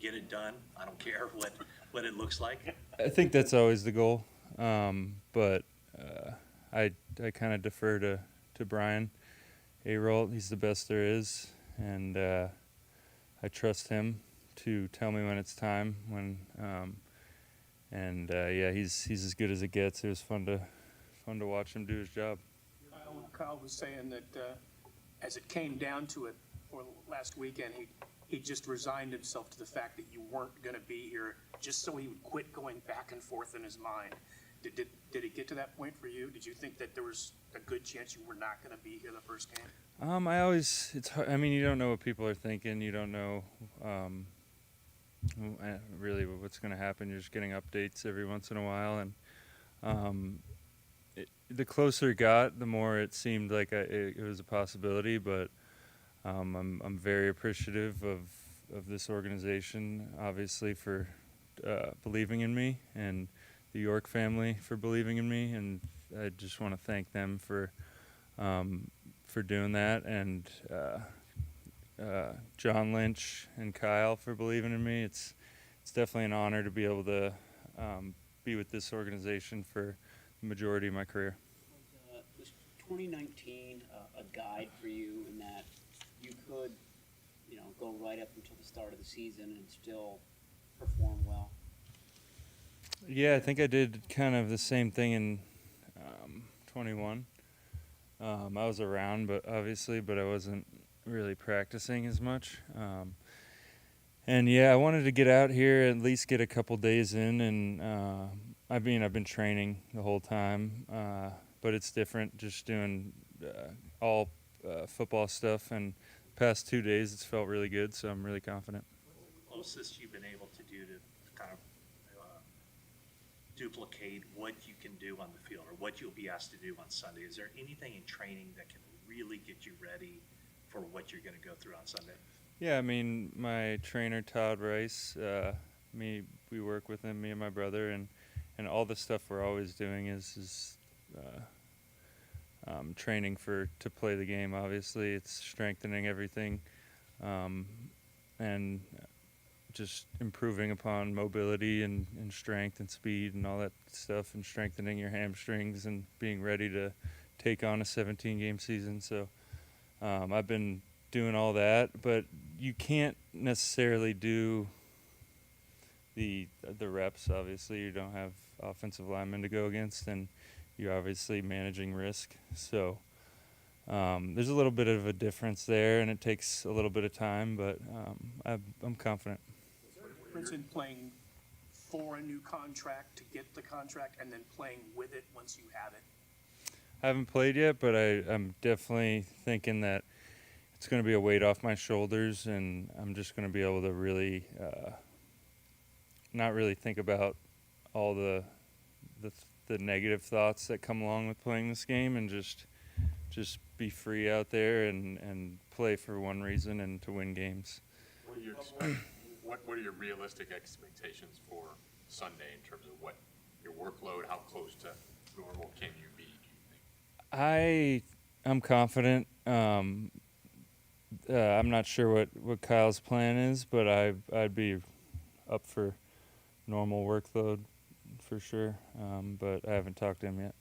get it done. I don't care what it looks like. I think that's always the goal, but I kind of defer to Brian Ayrolt. He's the best there is, and I trust him to tell me when it's time. Yeah, he's as good as it gets. It was fun to watch him do his job. Kyle was saying that as it came down to it for last weekend, he just resigned himself to the fact that you weren't going to be here, just so he would quit going back and forth in his mind. Did it get to that point for you? Did you think that there was a good chance you were not going to be here the first game? It's hard. I mean, you don't know what people are thinking. You don't know really what's going to happen. You're just getting updates every once in a while, and the closer it got, the more it seemed like it was a possibility. But I'm very appreciative of this organization, obviously, for believing in me, and the York family for believing in me, and I just want to thank them for doing that, and John Lynch and Kyle for believing in me. It's definitely an honor to be able to be with this organization for the majority of my career. Was 2019 a guide for you in that you could, go right up until the start of the season and still perform well? Yeah, I think I did kind of the same thing in 21. I was around, but I wasn't really practicing as much. And yeah, I wanted to get out here, at least get a couple days in, and I've been training the whole time, but it's different just doing all football stuff, and past 2 days it's felt really good, so I'm really confident. Closest you've been able to do to kind of duplicate what you can do on the field or what you'll be asked to do on Sunday? Is there anything in training that can really get you ready for what you're going to go through on Sunday? Yeah, I mean, my trainer Todd Rice, we work with him, me and my brother, and all the stuff we're always doing is training to play the game. Obviously, it's strengthening everything, and just improving upon mobility and strength and speed and all that stuff, and strengthening your hamstrings and being ready to take on a 17-game season. So I've been doing all that, but you can't necessarily do the reps. Obviously, you don't have offensive linemen to go against, and you're obviously managing risk. So there's a little bit of a difference there, and it takes a little bit of time, but I'm confident. In playing for a new contract to get the contract and then playing with it once you have it? I haven't played yet, but I'm definitely thinking that it's going to be a weight off my shoulders, and I'm just going to be able to really not really think about all the negative thoughts that come along with playing this game, and just be free out there and play for one reason, and to win games. What do you what are your realistic expectations for Sunday in terms of what your workload, how close to normal can you be, do you think? I'm confident. I'm not sure what Kyle's plan is, but I'd be up for normal workload for sure. But I haven't talked to him yet.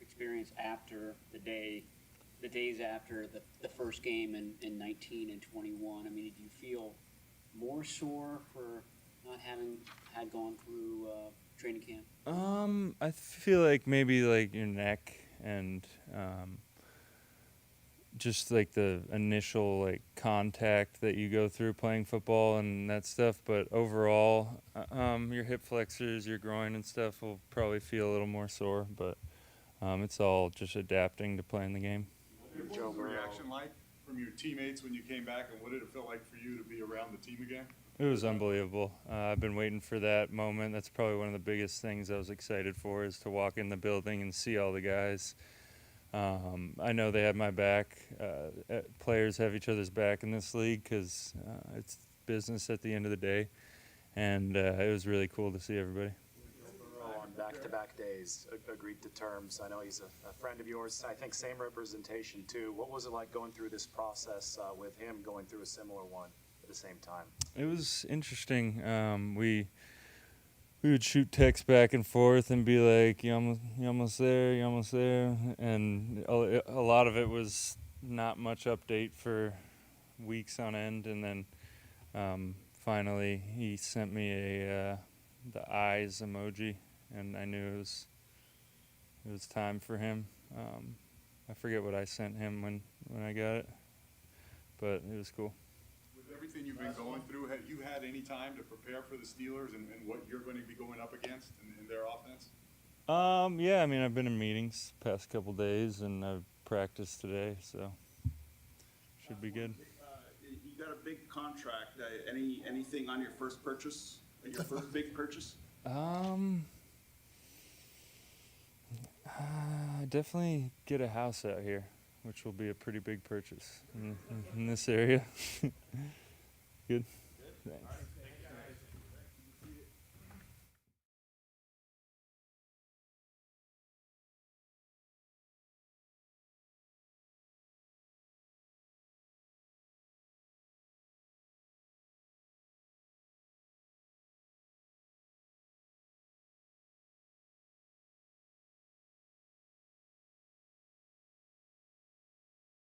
Experience after the days after the first game in 19 and 21. I mean, did you feel more sore for not having had gone through training camp? I feel like maybe like your neck and just like the initial like contact that you go through playing football and that stuff. But overall, your hip flexors, your groin and stuff will probably feel a little more sore. But it's all just adapting to playing the game. What was the reaction like from your teammates when you came back, and what did it feel like for you to be around the team again? It was unbelievable. I've been waiting for that moment. That's probably one of the biggest things I was excited for, is to walk in the building and see all the guys. I know they have my back. Players have each other's back in this league because it's business at the end of the day. And it was really cool to see everybody. On back-to-back days, agreed to terms. I know he's a friend of yours. I think same representation, too. What was it like going through this process with him going through a similar one at a the same time? It was interesting. We would shoot texts back and forth and be like, you almost there, you almost there," and a lot of it was not much update for weeks on end, and then finally he sent me the eyes emoji, and I knew it was time for him. I forget what I sent him when I got it, but it was cool. With everything you've been going through, have you had any time to prepare for the Steelers and what you're going to be going up against in their offense? Yeah, I mean, I've been in meetings past couple days, and I've practiced today, so should be good. You got a big contract. Anything on your first purchase? Your first big purchase? Definitely get a house out here, which will be a pretty big purchase in this area. Good.